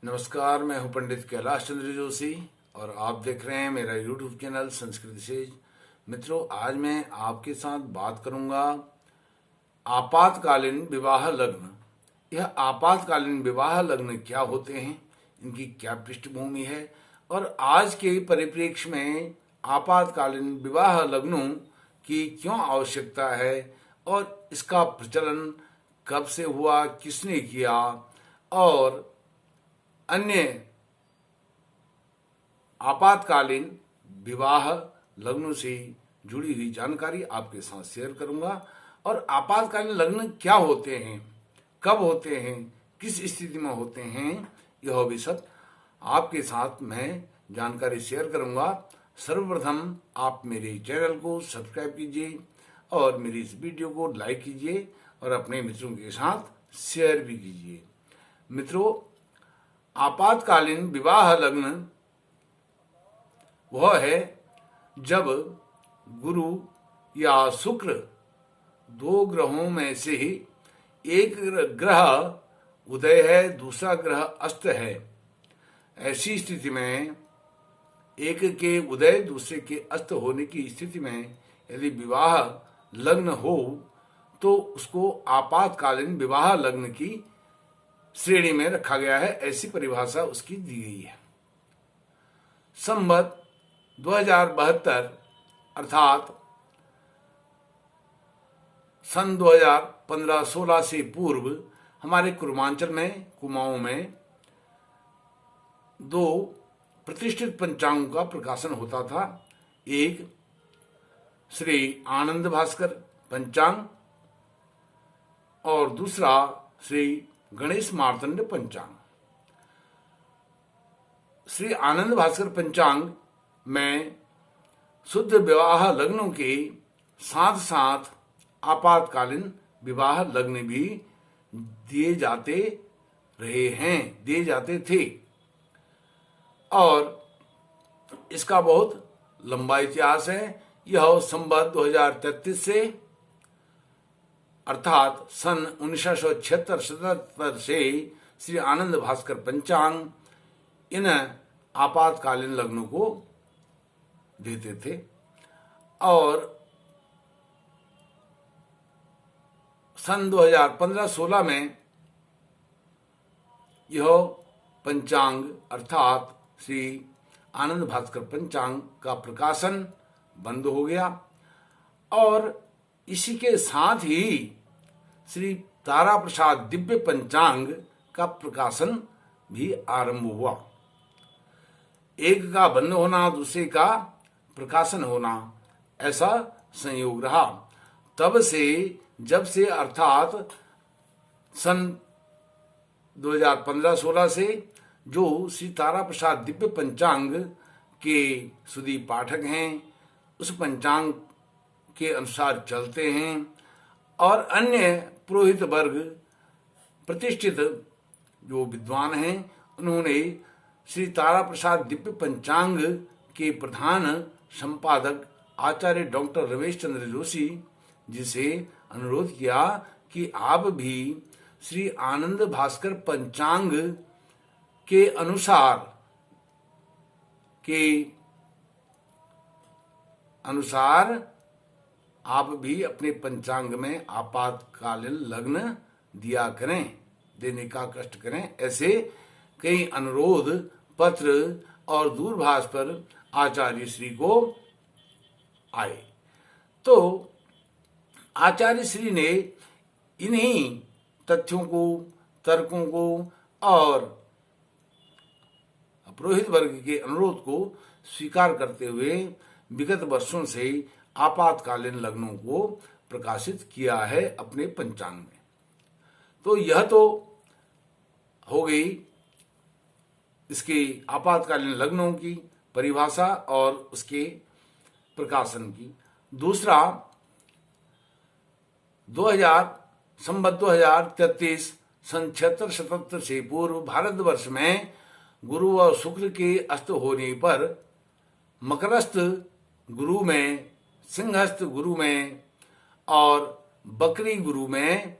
नमस्कार, मैं हूं पंडित कैलाश चंद्र जोशी और आप देख रहे हैं मेरा यूट्यूब चैनल संस्कृत से। मित्रों, आज मैं आपके साथ बात करूंगा आपातकालीन विवाह लग्न। यह आपातकालीन विवाह लग्न क्या होते हैं, इनकी क्या पृष्ठभूमि है और आज के परिप्रेक्ष्य में आपातकालीन विवाह लग्नों की क्यों आवश्यकता है और इसका प्रचलन कब से हुआ, किसने किया और अन्य आपातकालीन विवाह लग्नों से जुड़ी हुई जानकारी आपके साथ शेयर करूंगा। और आपातकालीन लग्न क्या होते हैं, कब होते हैं, किस स्थिति में होते हैं, यह भी सब आपके साथ मैं जानकारी शेयर करूंगा। सर्वप्रथम आप मेरे चैनल को सब्सक्राइब कीजिए और मेरी इस वीडियो को लाइक कीजिए और अपने मित्रों के साथ शेयर भी कीजिए। मित्रों, आपातकालीन विवाह लग्न वह है जब गुरु या शुक्र दो ग्रहों में से ही एक ग्रह उदय है, दूसरा ग्रह अस्त है। ऐसी स्थिति में एक के उदय दूसरे के अस्त होने की स्थिति में यदि विवाह लग्न हो तो उसको आपातकालीन विवाह लग्न की श्रेणी में रखा गया है। ऐसी परिभाषा उसकी दी गई है। संवत 2072 अर्थात सन 2015-16 से पूर्व हमारे कुर्मांचल में, कुमाऊं में दो प्रतिष्ठित पंचांगों का प्रकाशन होता था। एक श्री आनंद भास्कर पंचांग और दूसरा श्री गणेश मार्तंड पंचांग। श्री आनंद भास्कर पंचांग में शुद्ध विवाह लग्नों के साथ साथ आपातकालीन विवाह लग्न भी दिए जाते थे और इसका बहुत लंबा इतिहास है। यह संवत 2033 से अर्थात सन 1976-77 से श्री आनंद भास्कर पंचांग इन आपातकालीन लग्नों को देते थे और सन 2015-16 में यह पंचांग अर्थात श्री आनंद भास्कर पंचांग का प्रकाशन बंद हो गया और इसी के साथ ही श्री तारा प्रसाद दिव्य पंचांग का प्रकाशन भी आरंभ हुआ। एक का बंद होना, दूसरे का प्रकाशन होना, ऐसा संयोग रहा। तब से, जब से अर्थात सन 2015-16 से जो श्री तारा प्रसाद दिव्य पंचांग के सुधी पाठक हैं, उस पंचांग के अनुसार चलते हैं और अन्य पुरोहित वर्ग, प्रतिष्ठित जो विद्वान हैं, उन्होंने श्री तारा प्रसाद दिव्य पंचांग के प्रधान संपादक आचार्य डॉक्टर रमेश चंद्र जोशी जी से अनुरोध किया कि आप भी श्री आनंद भास्कर पंचांग के अनुसार आप भी अपने पंचांग में आपातकालीन लग्न दिया करें, देने का कष्ट करें। ऐसे कई अनुरोध पत्र और दूरभाष पर आचार्य श्री को आए। तो आचार्य श्री ने इन्हीं तथ्यों को, तर्कों को और पुरोहित वर्ग के अनुरोध को स्वीकार करते हुए विगत वर्षों से आपातकालीन लग्नों को प्रकाशित किया है अपने पंचांग में। तो यह तो हो गई इसके आपातकालीन लग्नों की परिभाषा और उसके प्रकाशन की। दूसरा, 2000 2033 सन 76-77 से पूर्व भारतवर्ष में गुरु और शुक्र के अस्त होने पर मकरस्थ गुरु में, सिंहस्थ गुरु में और बकरी गुरु में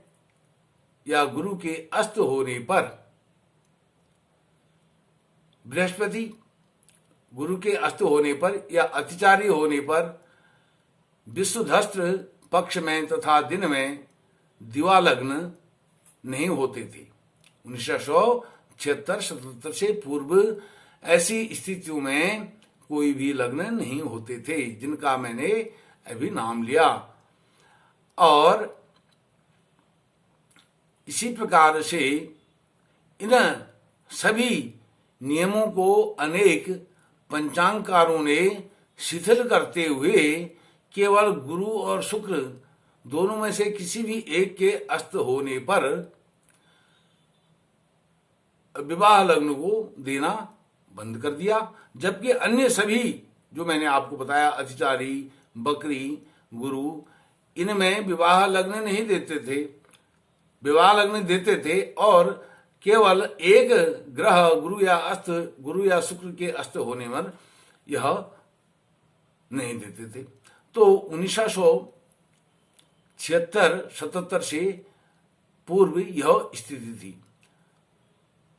या गुरु के अस्त होने पर बृहस्पति गुरु के अस्त होने पर या अतिचारी होने पर विषुधस्त्र पक्ष में तथा दिन में दिवा लग्न नहीं होते थे। 1976-77 से पूर्व ऐसी स्थितियों में कोई भी लग्न नहीं होते थे जिनका मैंने अभी नाम लिया। और इसी प्रकार से इन सभी नियमों को अनेक पंचांगकारों ने शिथिल करते हुए केवल गुरु और शुक्र दोनों में से किसी भी एक के अस्त होने पर विवाह लग्न को देना बंद कर दिया, जबकि अन्य सभी जो मैंने आपको बताया अतिचारी, बकरी, गुरु, इनमें विवाह लग्न नहीं देते थे, विवाह लग्न देते थे और केवल एक ग्रह गुरु या शुक्र के अस्त होने पर यह नहीं देते थे। तो 1976-77 से पूर्व यह स्थिति थी।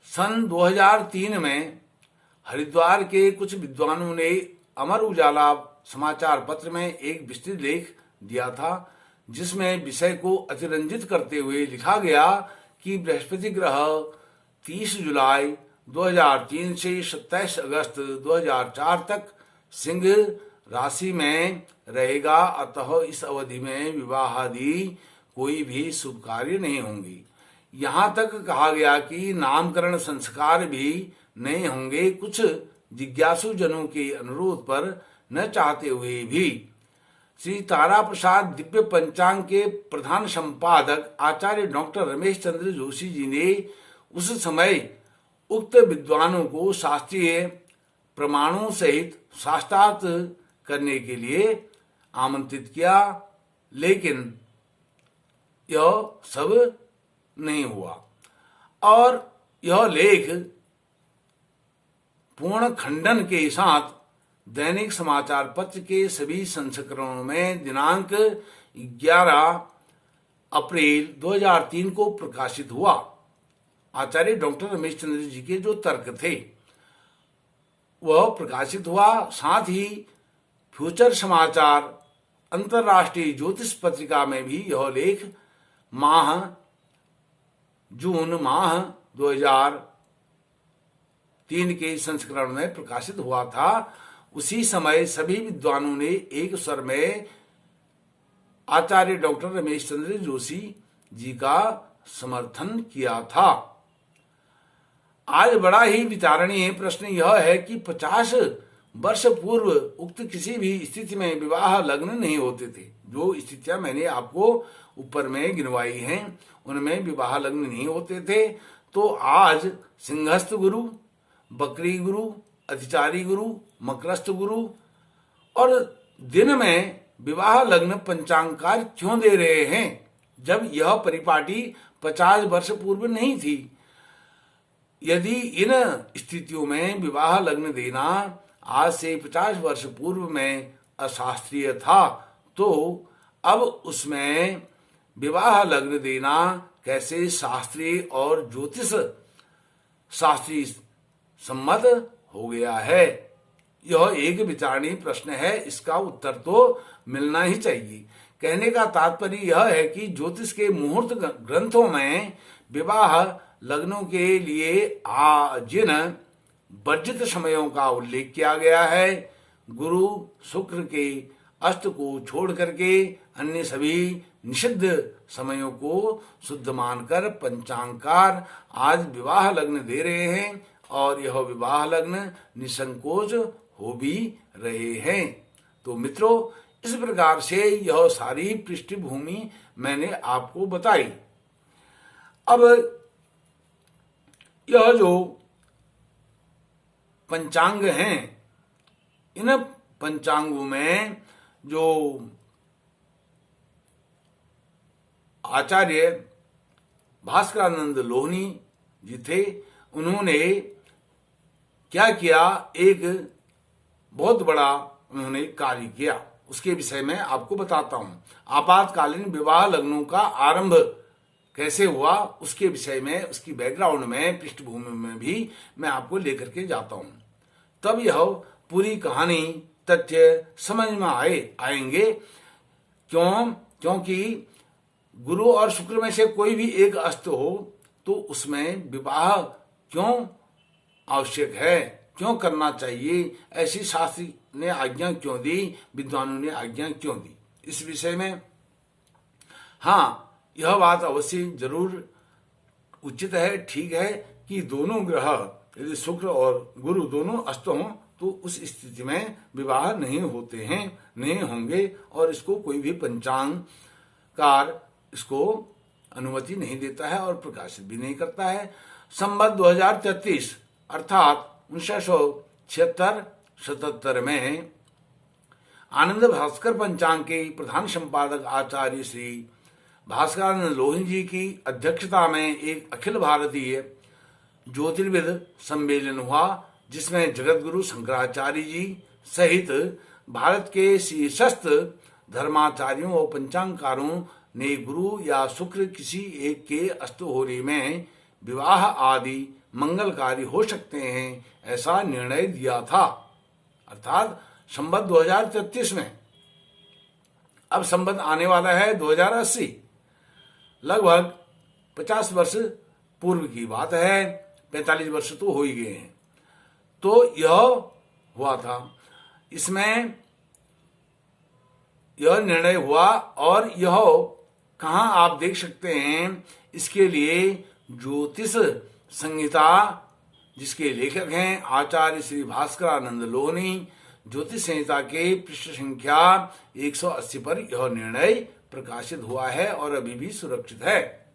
सन 2003 में हरिद्वार के कुछ विद्वानों ने अमर उजाला समाचार पत्र में एक विस्तृत लेख दिया था, जिसमें विषय को अतिरंजित करते हुए लिखा गया कि बृहस्पति ग्रह 30 जुलाई 2003 से 27 अगस्त 2004 तक सिंह राशि में रहेगा, अतः इस अवधि में विवाह आदि कोई भी शुभ कार्य नहीं होंगे। यहाँ तक कहा गया कि नामकरण संस्कार भी नहीं होंगे। कुछ जिज्ञासु जनों के अनुरोध पर न चाहते हुए भी श्री तारा प्रसाद दिव्य पंचांग के प्रधान संपादक आचार्य डॉक्टर रमेश चंद्र जोशी जी ने उस समय उक्त विद्वानों को शास्त्रीय प्रमाणों सहित साक्षात करने के लिए आमंत्रित किया, लेकिन यह सब नहीं हुआ और यह लेख पूर्ण खंडन के साथ दैनिक समाचार पत्र के सभी संस्करणों में दिनांक 11 अप्रैल 2003 को प्रकाशित हुआ। आचार्य डॉक्टर रमेश चंद्र जी के जो तर्क थे वह प्रकाशित हुआ। साथ ही फ्यूचर समाचार अंतर्राष्ट्रीय ज्योतिष पत्रिका में भी यह लेख जून माह 2003 के संस्करण में प्रकाशित हुआ था। उसी समय सभी विद्वानों ने एक स्वर में आचार्य डॉक्टर रमेश चंद्र जोशी जी का समर्थन किया था। आज बड़ा ही विचारणीय प्रश्न यह है कि 50 वर्ष पूर्व उक्त किसी भी स्थिति में विवाह लग्न नहीं होते थे। जो स्थितियां मैंने आपको ऊपर में गिनवाई हैं उनमें विवाह लग्न नहीं होते थे। तो आज सिंहस्थ गुरु, बकरी गुरु, अतिचारी गुरु, मकरस्थ गुरु और दिन में विवाह लग्न पंचांगकार क्यों दे रहे हैं, जब यह परिपाटी 50 वर्ष पूर्व नहीं थी। यदि इन स्थितियों में विवाह लग्न देना आज से 50 वर्ष पूर्व में अशास्त्रीय था, तो अब उसमें विवाह लग्न देना कैसे शास्त्रीय और ज्योतिष शास्त्रीय सम्मत हो गया है। यह एक विचारणीय प्रश्न है, इसका उत्तर तो मिलना ही चाहिए। कहने का तात्पर्य यह है कि ज्योतिष के मुहूर्त ग्रंथों में विवाह लग्नों के लिए जिन वर्जित समयों का उल्लेख किया गया है, गुरु शुक्र के अस्त को छोड़ करके अन्य सभी निषिद्ध समयों को शुद्ध मानकर पंचांगकार आज विवाह लग्न दे रहे हैं और यह विवाह लग्न निसंकोच हो भी रहे हैं। तो मित्रों, इस प्रकार से यह सारी पृष्ठभूमि मैंने आपको बताई। अब यह जो पंचांग हैं, इन पंचांगों में जो आचार्य भास्करानंद लोहनी जी थे, उन्होंने क्या किया, एक बहुत बड़ा उन्होंने कार्य किया। उसके विषय में आपको बताता हूं। आपातकालीन विवाह लग्नों का आरंभ कैसे हुआ उसके विषय में, उसकी बैकग्राउंड में, पृष्ठभूमि में भी मैं आपको लेकर के जाता हूं। तब यह पूरी कहानी, तथ्य समझ में आएंगे। क्योंकि गुरु और शुक्र में से कोई भी एक अस्त हो तो उसमें विवाह क्यों आवश्यक है, क्यों करना चाहिए, ऐसी शास्त्र ने आज्ञा क्यों दी, विद्वानों ने आज्ञा क्यों दी, इस विषय में हाँ, यह बात अवश्य जरूर उचित है, ठीक है कि दोनों ग्रह यदि शुक्र और गुरु दोनों अस्त हों तो उस स्थिति में विवाह नहीं होते हैं, नहीं होंगे, और इसको कोई भी पंचांगकार इसको अनुमति नहीं देता है और प्रकाशित भी नहीं करता है। संवत 2033 अर्थात 1976-77 में आनंद भास्कर पंचांग के प्रधान संपादक आचार्य श्री भास्करानंद लोहिनी जी की अध्यक्षता में एक अखिल भारतीय ज्योतिर्विद सम्मेलन हुआ, जिसमें जगतगुरु शंकराचार्य जी सहित भारत के शीर्षस्थ धर्माचार्यों और पंचांगकारों ने गुरु या शुक्र किसी एक के अस्तहोरे में विवाह आदि मंगलकारी हो सकते हैं, ऐसा निर्णय दिया था। अर्थात संवत 2033 में, अब संवत आने वाला है 2080, लगभग 50 वर्ष पूर्व की बात है, 45 वर्ष तो हो ही गए हैं। तो यह हुआ था, इसमें यह निर्णय हुआ, और यह कहाँ आप देख सकते हैं, इसके लिए ज्योतिष संहिता, जिसके लेखक हैं आचार्य श्री भास्करानंद लोहिनी, ज्योतिष संहिता के पृष्ठ संख्या 180 पर यह निर्णय प्रकाशित हुआ है और अभी भी सुरक्षित है।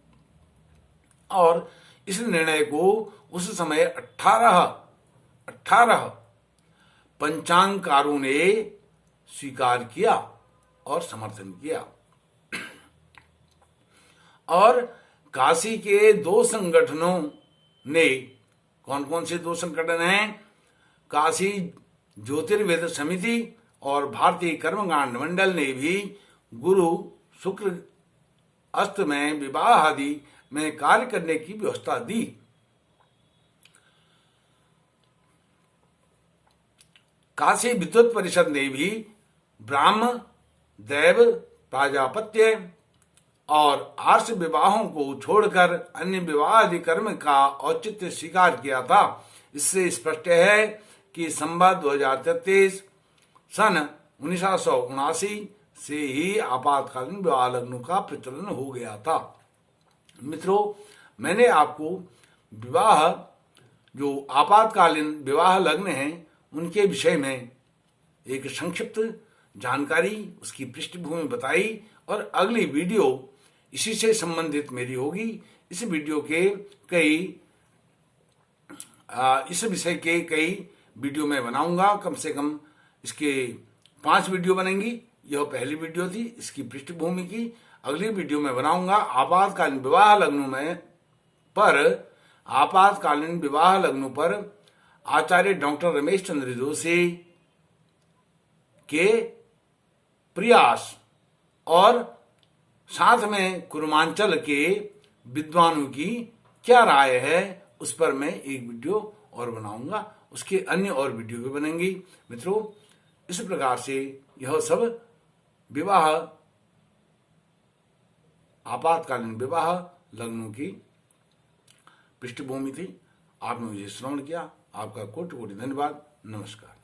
और इस निर्णय को उस समय 18 पंचांगकारों ने स्वीकार किया और समर्थन किया। और काशी के दो संगठनों ने, कौन कौन से दो संगठन हैं, काशी ज्योतिर्वेद समिति और भारतीय कर्मकांड मंडल ने भी गुरु शुक्र अस्त में विवाह आदि में कार्य करने की व्यवस्था दी। काशी विद्वत परिषद ने भी ब्राह्म, दैव, प्राजापत्य और आर्ष विवाहों को छोड़कर अन्य विवाह आदि कर्म का औचित्य स्वीकार किया था। इससे स्पष्ट है कि संवत 2033 सन 1979 से ही आपातकालीन विवाह लग्नों का प्रचलन हो गया था। मित्रों, मैंने आपको विवाह, जो आपातकालीन विवाह लग्न हैं, उनके विषय में एक संक्षिप्त जानकारी, उसकी पृष्ठभूमि बताई, और अगली वीडियो इसी से संबंधित मेरी होगी। इस वीडियो के इस विषय के कई वीडियो मैं बनाऊंगा, कम से कम इसके 5 वीडियो बनेंगी। यह पहली वीडियो थी इसकी पृष्ठभूमि की। अगली वीडियो में बनाऊंगा आपातकालीन विवाह लग्नों पर आचार्य डॉक्टर रमेश चंद्र जोशी के प्रयास, और साथ में कुर्मांचल के विद्वानों की क्या राय है, उस पर मैं एक वीडियो और बनाऊंगा। उसके अन्य और वीडियो भी बनेंगी। मित्रों, इस प्रकार से यह सब विवाह, आपातकालीन विवाह लग्नों की पृष्ठभूमि थी। आपने मुझे श्रवण किया, आपका कोटि कोटि धन्यवाद। नमस्कार।